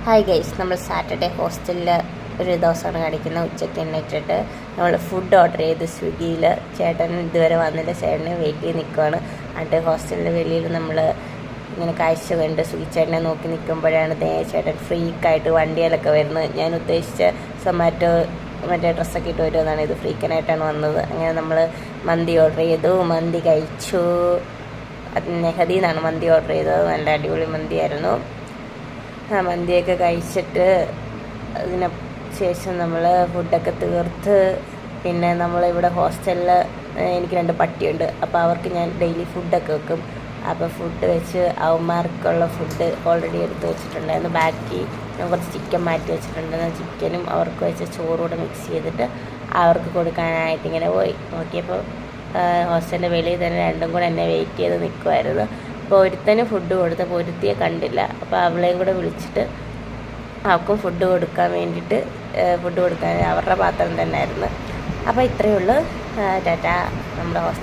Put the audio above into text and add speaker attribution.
Speaker 1: Hi guys, നമ്മൾ Saturday ഹോസ്റ്റലിൽ ഒരു ദിവസമാണ് കാണിക്കുന്നത്. ഉച്ചയ്ക്ക് എണ്ണിട്ടിട്ട് നമ്മൾ ഫുഡ് ഓർഡർ ചെയ്ത് സ്വിഗ്ഗിയിൽ. ചേട്ടൻ ഇതുവരെ വന്നില്ല, ചേട്ടനെ വെയിറ്റ് ചെയ്ത് നിൽക്കുകയാണ്. എന്നിട്ട് ഹോസ്റ്റലിൻ്റെ വെളിയിൽ നമ്മൾ ഇങ്ങനെ കാഴ്ച കണ്ട് സ്വിഗ്ഗി ചേട്ടനെ നോക്കി നിൽക്കുമ്പോഴാണ് ചേട്ടൻ ഫ്രീക്കായിട്ട് വണ്ടിയിലൊക്കെ വരുന്നത്. ഞാൻ ഉദ്ദേശിച്ച സൊമാറ്റോ മറ്റേ ഡ്രസ്സൊക്കെ ഇട്ട് വരുമെന്നാണ്, ഇത് ഫ്രീക്കനായിട്ടാണ് വന്നത്. അങ്ങനെ നമ്മൾ മന്തി ഓർഡർ ചെയ്തു, മന്തി കഴിച്ചു. നെഹദി എന്നാണ് മന്തി ഓർഡർ ചെയ്തത്. നല്ല അടിപൊളി മന്തിയായിരുന്നു. ആ മന്തിയൊക്കെ കഴിച്ചിട്ട് അതിന് ശേഷം നമ്മൾ ഫുഡൊക്കെ തീർത്ത്, പിന്നെ നമ്മളിവിടെ ഹോസ്റ്റലിൽ എനിക്ക് 2 പട്ടിയുണ്ട്. അപ്പോൾ അവർക്ക് ഞാൻ ഡെയിലി ഫുഡൊക്കെ വെക്കും. അപ്പോൾ ഫുഡ് വെച്ച് അവന്മാർക്കുള്ള ഫുഡ് ഓൾറെഡി എടുത്ത് വെച്ചിട്ടുണ്ടായിരുന്നു. ബാക്കി ഞാൻ കുറച്ച് ചിക്കൻ മാറ്റി വെച്ചിട്ടുണ്ടായിരുന്നു. ചിക്കനും അവർക്ക് വെച്ച ചോറൂടെ മിക്സ് ചെയ്തിട്ട് അവർക്ക് കൊടുക്കാനായിട്ട് ഇങ്ങനെ പോയി നോക്കിയപ്പോൾ ഹോസ്റ്റലിൻ്റെ വെളിയിൽ തന്നെ രണ്ടും കൂടെ എന്നെ വെയിറ്റ് ചെയ്ത് നിൽക്കുമായിരുന്നു. അപ്പോൾ ഒരുത്തന് ഫുഡ് കൊടുത്തപ്പോൾ ഒരുത്തിയെ കണ്ടില്ല. അപ്പോൾ അവളെയും കൂടെ വിളിച്ചിട്ട് അവൾക്കും ഫുഡ് കൊടുക്കാൻ വേണ്ടിയിട്ട് ഫുഡ് കൊടുക്കാൻ അവരുടെ പാത്രം തന്നെ ആയിരുന്നു. അപ്പോൾ ഇത്രയേ ഉള്ളൂ. ടാറ്റ. നമ്മുടെ ഹോസ്റ്റൽ